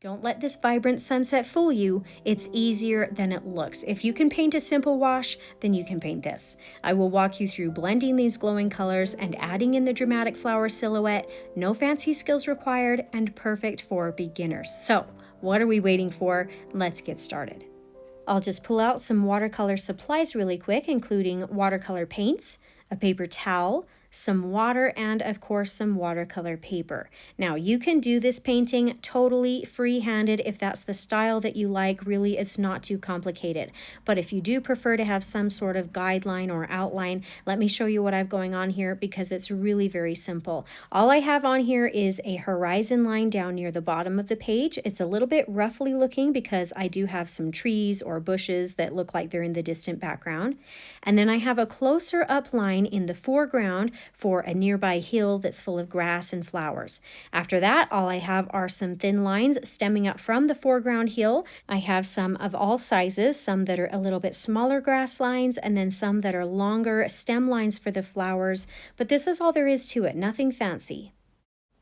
Don't let this vibrant sunset fool you. It's easier than it looks. If you can paint a simple wash, then you can paint this. I will walk you through blending these glowing colors and adding in the dramatic flower silhouette. No fancy skills required and perfect for beginners. So, what are we waiting for? Let's get started. I'll just pull out some watercolor supplies really quick, including watercolor paints, a paper towel, some water, and of course some watercolor paper. Now you can do this painting totally free-handed if that's the style that you like. Really, it's not too complicated. But if you do prefer to have some sort of guideline or outline, let me show you what I've going on here because it's really very simple. All I have on here is a horizon line down near the bottom of the page. It's a little bit roughly looking because I do have some trees or bushes that look like they're in the distant background. And then I have a closer up line in the foreground for a nearby hill that's full of grass and flowers. After that, all I have are some thin lines stemming up from the foreground hill. I have some of all sizes, some that are a little bit smaller grass lines, and then some that are longer stem lines for the flowers. But this is all there is to it, nothing fancy.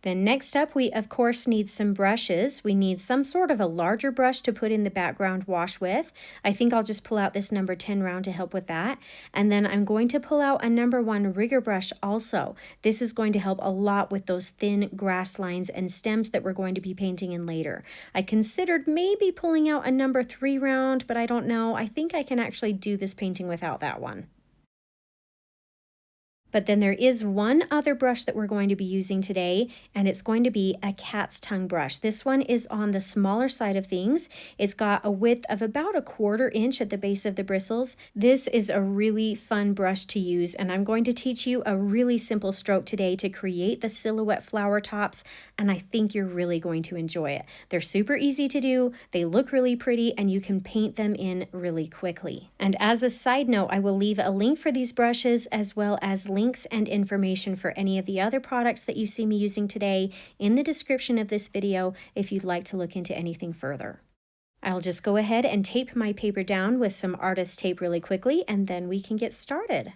Then next up, we of course need some brushes. We need some sort of a larger brush to put in the background wash with. I think I'll just pull out this number 10 round to help with that. And then I'm going to pull out a number 1 rigger brush also. This is going to help a lot with those thin grass lines and stems that we're going to be painting in later. I considered maybe pulling out a number 3 round, but I don't know. I think I can actually do this painting without that one. But then there is one other brush that we're going to be using today, and it's going to be a cat's tongue brush. This one is on the smaller side of things. It's got a width of about 1/4 inch at the base of the bristles. This is a really fun brush to use, and I'm going to teach you a really simple stroke today to create the silhouette flower tops, and I think you're really going to enjoy it. They're super easy to do, they look really pretty, and you can paint them in really quickly. And as a side note, I will leave a link for these brushes as well as links and information for any of the other products that you see me using today in the description of this video if you'd like to look into anything further. I'll just go ahead and tape my paper down with some artist tape really quickly, and then we can get started.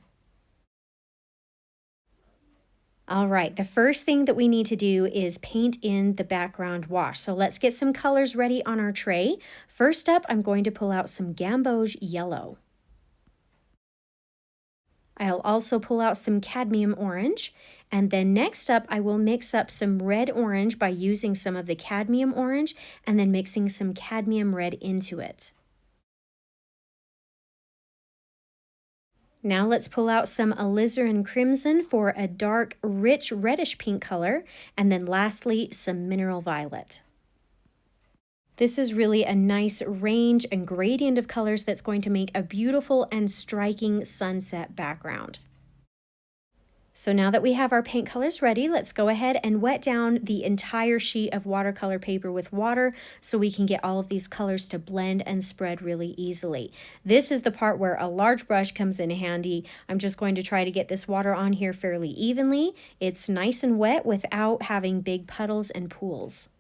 All right, the first thing that we need to do is paint in the background wash. So let's get some colors ready on our tray. First up, I'm going to pull out some Gamboge yellow. I'll also pull out some cadmium orange, and then next up I will mix up some red orange by using some of the cadmium orange and then mixing some cadmium red into it. Now let's pull out some alizarin crimson for a dark, rich reddish pink color, and then lastly some mineral violet. This is really a nice range and gradient of colors that's going to make a beautiful and striking sunset background. So now that we have our paint colors ready, let's go ahead and wet down the entire sheet of watercolor paper with water so we can get all of these colors to blend and spread really easily. This is the part where a large brush comes in handy. I'm just going to try to get this water on here fairly evenly. It's nice and wet without having big puddles and pools.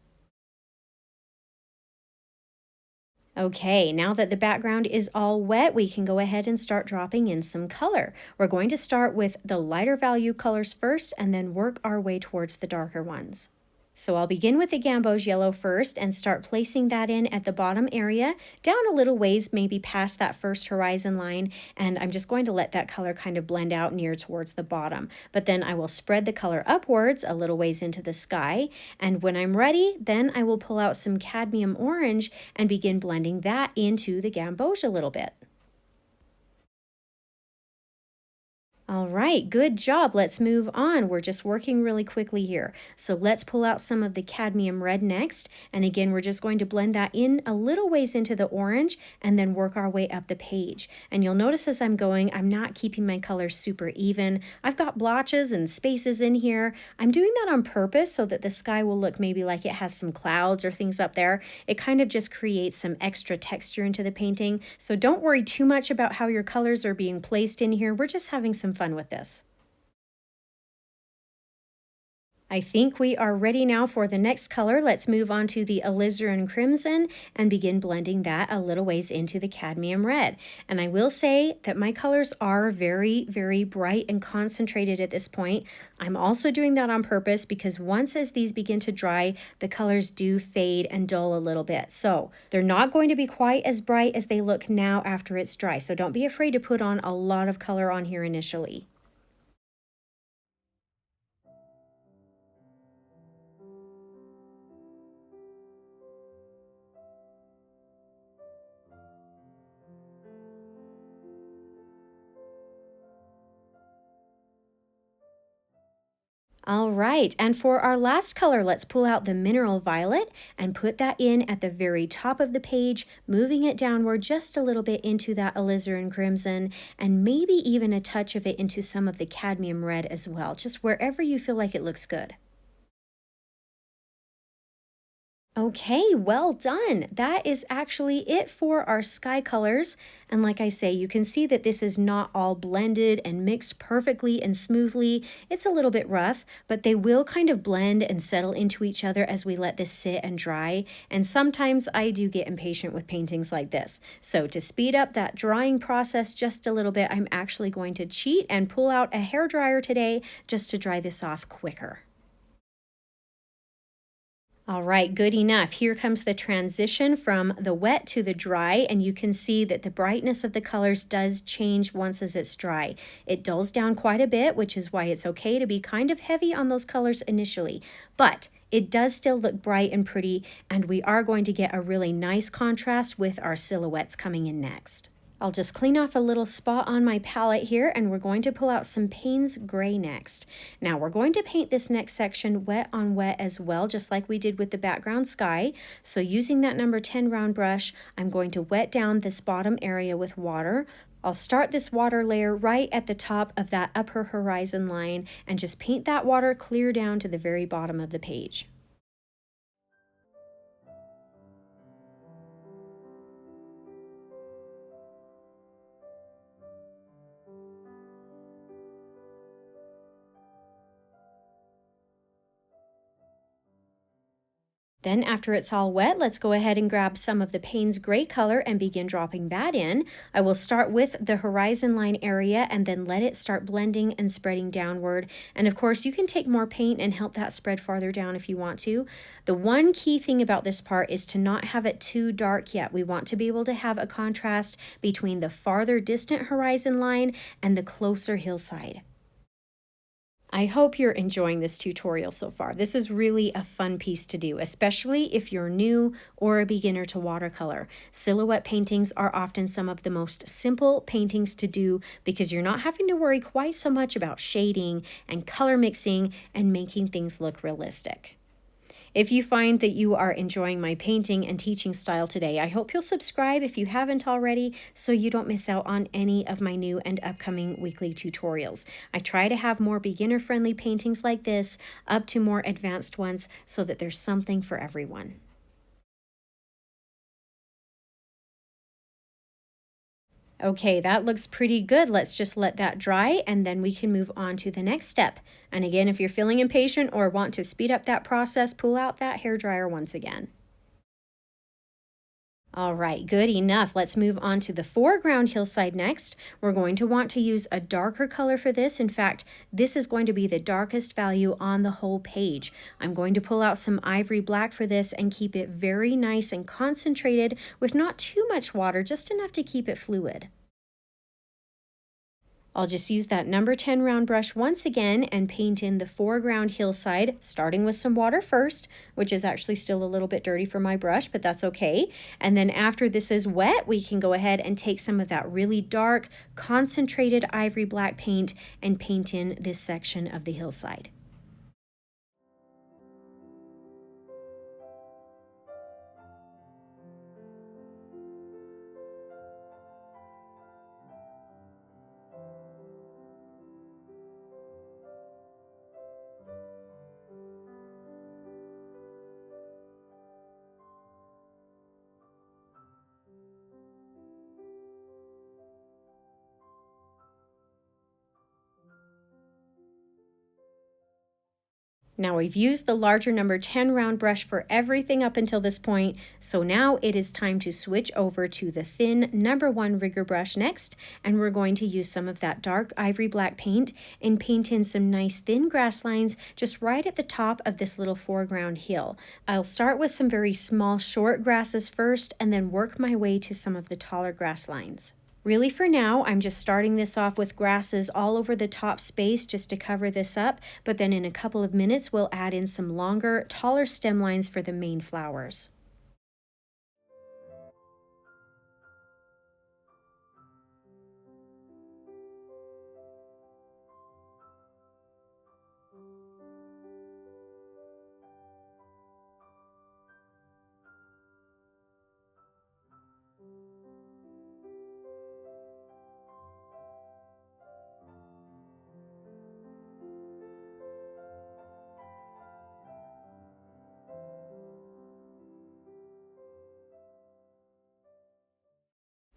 Okay, now that the background is all wet, we can go ahead and start dropping in some color. We're going to start with the lighter value colors first and then work our way towards the darker ones. So I'll begin with the Gamboge yellow first and start placing that in at the bottom area, down a little ways, maybe past that first horizon line, and I'm just going to let that color kind of blend out near towards the bottom. But then I will spread the color upwards a little ways into the sky, and when I'm ready, then I will pull out some cadmium orange and begin blending that into the Gamboge a little bit. All right, good job. Let's move on. We're just working really quickly here. So let's pull out some of the cadmium red next. And again, we're just going to blend that in a little ways into the orange and then work our way up the page. And you'll notice as I'm going, I'm not keeping my colors super even. I've got blotches and spaces in here. I'm doing that on purpose so that the sky will look maybe like it has some clouds or things up there. It kind of just creates some extra texture into the painting. So don't worry too much about how your colors are being placed in here. We're just having some fun with this. I think we are ready now for the next color. Let's move on to the alizarin crimson and begin blending that a little ways into the cadmium red. And I will say that my colors are very, very bright and concentrated at this point. I'm also doing that on purpose because once as these begin to dry, the colors do fade and dull a little bit. So they're not going to be quite as bright as they look now after it's dry. So don't be afraid to put on a lot of color on here initially. All right, and for our last color, let's pull out the mineral violet and put that in at the very top of the page, moving it downward just a little bit into that alizarin crimson, and maybe even a touch of it into some of the cadmium red as well, just wherever you feel like it looks good. Okay, well done. That is actually it for our sky colors. And like I say, you can see that this is not all blended and mixed perfectly and smoothly. It's a little bit rough, but they will kind of blend and settle into each other as we let this sit and dry. And sometimes I do get impatient with paintings like this. So to speed up that drying process just a little bit, I'm actually going to cheat and pull out a hairdryer today just to dry this off quicker. All right, good enough. Here comes the transition from the wet to the dry, and you can see that the brightness of the colors does change once as it's dry. It dulls down quite a bit, which is why it's okay to be kind of heavy on those colors initially, but it does still look bright and pretty, and we are going to get a really nice contrast with our silhouettes coming in next. I'll just clean off a little spot on my palette here, and we're going to pull out some Payne's Gray next. Now we're going to paint this next section wet on wet as well, just like we did with the background sky. So using that number 10 round brush, I'm going to wet down this bottom area with water. I'll start this water layer right at the top of that upper horizon line and just paint that water clear down to the very bottom of the page. Then after it's all wet, let's go ahead and grab some of the Payne's Gray color and begin dropping that in. I will start with the horizon line area and then let it start blending and spreading downward. And of course, you can take more paint and help that spread farther down if you want to. The one key thing about this part is to not have it too dark yet. We want to be able to have a contrast between the farther distant horizon line and the closer hillside. I hope you're enjoying this tutorial so far. This is really a fun piece to do, especially if you're new or a beginner to watercolor. Silhouette paintings are often some of the most simple paintings to do because you're not having to worry quite so much about shading and color mixing and making things look realistic. If you find that you are enjoying my painting and teaching style today, I hope you'll subscribe if you haven't already so you don't miss out on any of my new and upcoming weekly tutorials. I try to have more beginner-friendly paintings like this up to more advanced ones so that there's something for everyone. Okay, that looks pretty good. Let's just let that dry and then we can move on to the next step. And again, if you're feeling impatient or want to speed up that process, pull out that hairdryer once again. All right, good enough. Let's move on to the foreground hillside next. We're going to want to use a darker color for this. In fact, this is going to be the darkest value on the whole page. I'm going to pull out some ivory black for this and keep it very nice and concentrated with not too much water, just enough to keep it fluid. I'll just use that number 10 round brush once again and paint in the foreground hillside, starting with some water first, which is actually still a little bit dirty for my brush, but that's okay. And then after this is wet, we can go ahead and take some of that really dark, concentrated ivory black paint and paint in this section of the hillside. Now we've used the larger number 10 round brush for everything up until this point, so now it is time to switch over to the thin number 1 rigger brush next, and we're going to use some of that dark ivory black paint and paint in some nice thin grass lines just right at the top of this little foreground hill. I'll start with some very small short grasses first and then work my way to some of the taller grass lines. Really for now, I'm just starting this off with grasses all over the top space just to cover this up, but then in a couple of minutes we'll add in some longer, taller stem lines for the main flowers.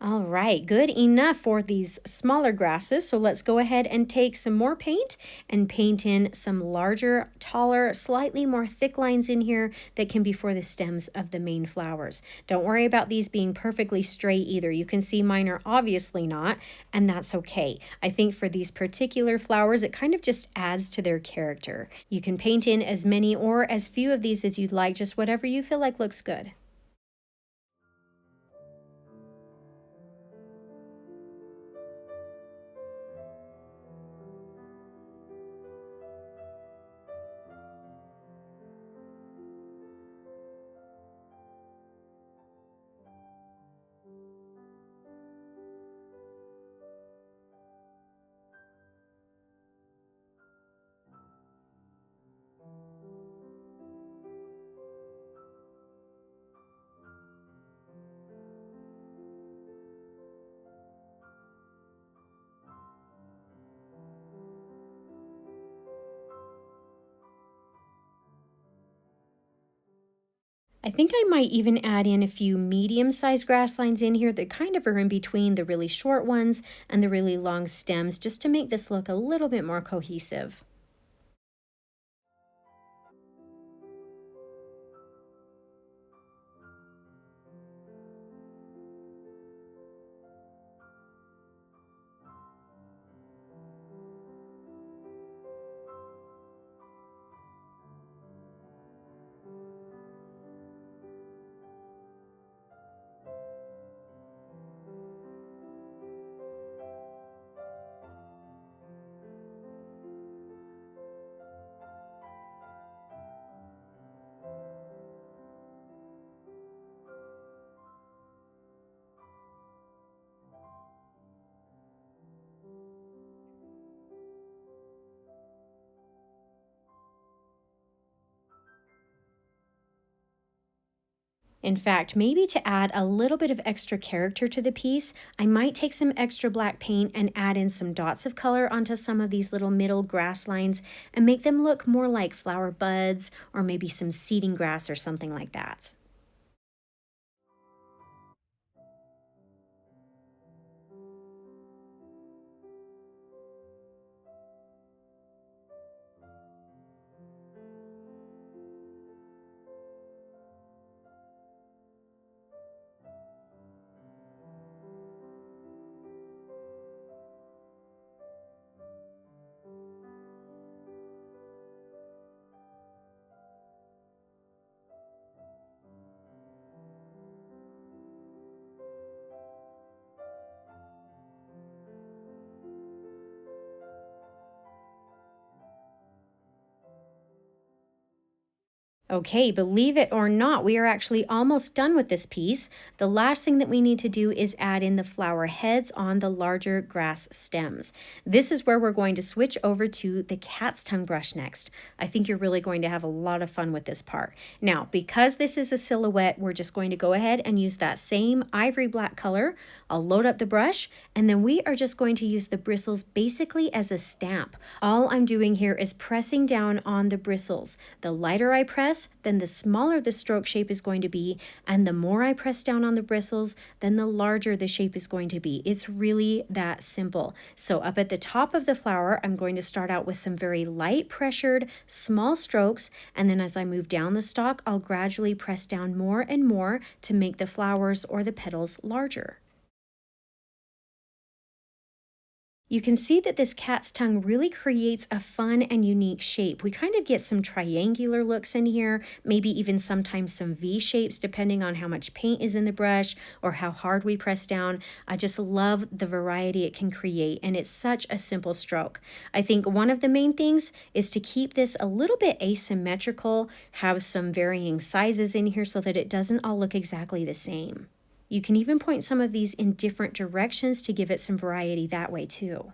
All right, good enough for these smaller grasses. So let's go ahead and take some more paint and paint in some larger, taller, slightly more thick lines in here that can be for the stems of the main flowers. Don't worry about these being perfectly straight either. You can see mine are obviously not, and that's okay. I think for these particular flowers, it kind of just adds to their character. You can paint in as many or as few of these as you'd like, just whatever you feel like looks good. I think I might even add in a few medium-sized grass lines in here that kind of are in between the really short ones and the really long stems, just to make this look a little bit more cohesive. In fact, maybe to add a little bit of extra character to the piece, I might take some extra black paint and add in some dots of color onto some of these little middle grass lines and make them look more like flower buds or maybe some seeding grass or something like that. Okay, believe it or not, we are actually almost done with this piece. The last thing that we need to do is add in the flower heads on the larger grass stems. This is where we're going to switch over to the cat's tongue brush next. I think you're really going to have a lot of fun with this part. Now, because this is a silhouette, we're just going to go ahead and use that same ivory black color. I'll load up the brush and then we are just going to use the bristles basically as a stamp. All I'm doing here is pressing down on the bristles. The lighter I press, then the smaller the stroke shape is going to be, and the more I press down on the bristles, then the larger the shape is going to be. It's really that simple. So up at the top of the flower, I'm going to start out with some very light pressured small strokes, and then as I move down the stalk, I'll gradually press down more and more to make the flowers or the petals larger. You can see that this cat's tongue really creates a fun and unique shape. We kind of get some triangular looks in here, maybe even sometimes some V shapes depending on how much paint is in the brush or how hard we press down. I just love the variety it can create, and it's such a simple stroke. I think one of the main things is to keep this a little bit asymmetrical, have some varying sizes in here so that it doesn't all look exactly the same. You can even point some of these in different directions to give it some variety that way too.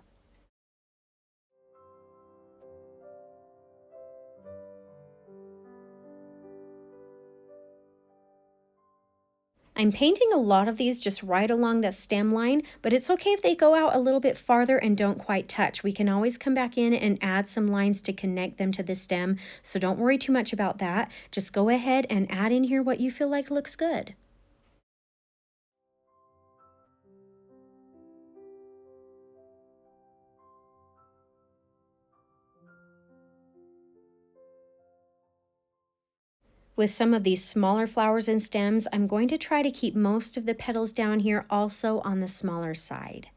I'm painting a lot of these just right along the stem line, but it's okay if they go out a little bit farther and don't quite touch. We can always come back in and add some lines to connect them to the stem, so don't worry too much about that. Just go ahead and add in here what you feel like looks good. With some of these smaller flowers and stems, I'm going to try to keep most of the petals down here also on the smaller side.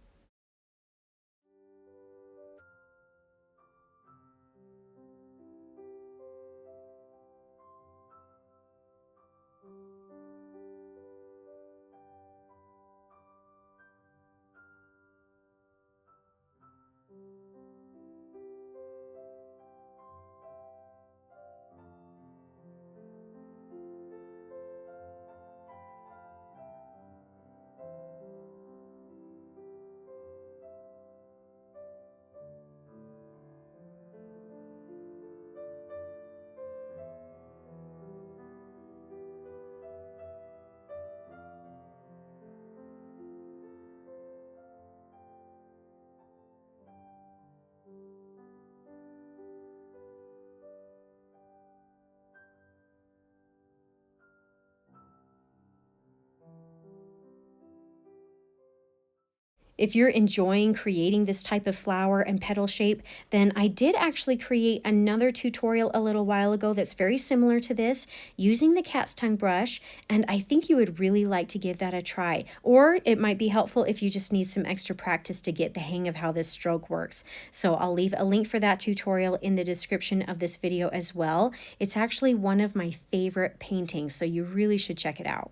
If you're enjoying creating this type of flower and petal shape, then I did actually create another tutorial a little while ago that's very similar to this using the cat's tongue brush, and I think you would really like to give that a try. Or it might be helpful if you just need some extra practice to get the hang of how this stroke works. So I'll leave a link for that tutorial in the description of this video as well. It's actually one of my favorite paintings, so you really should check it out.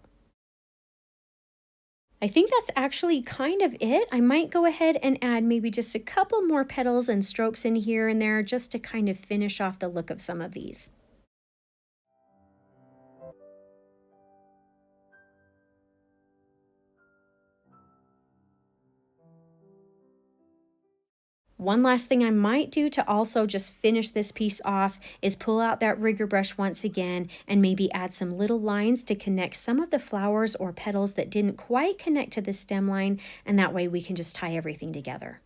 I think that's actually kind of it. I might go ahead and add maybe just a couple more petals and strokes in here and there just to kind of finish off the look of some of these. One last thing I might do to also just finish this piece off is pull out that rigger brush once again and maybe add some little lines to connect some of the flowers or petals that didn't quite connect to the stem line, and that way we can just tie everything together.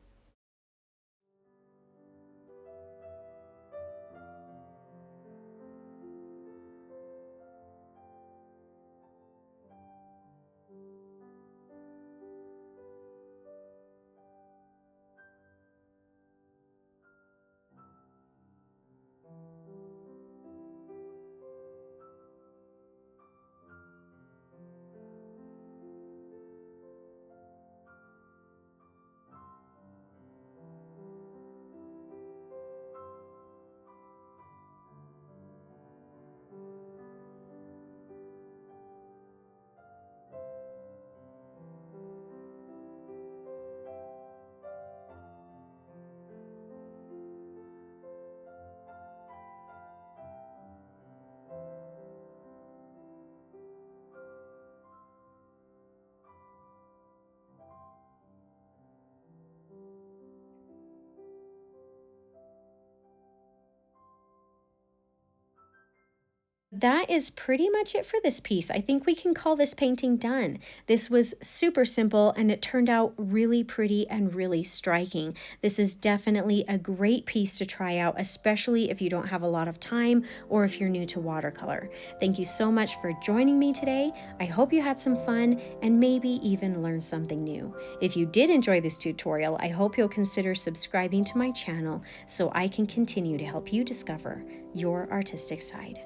That is pretty much it for this piece. I think we can call this painting done. This was super simple and it turned out really pretty and really striking. This is definitely a great piece to try out, especially if you don't have a lot of time or if you're new to watercolor. Thank you so much for joining me today. I hope you had some fun and maybe even learned something new. If you did enjoy this tutorial, I hope you'll consider subscribing to my channel so I can continue to help you discover your artistic side.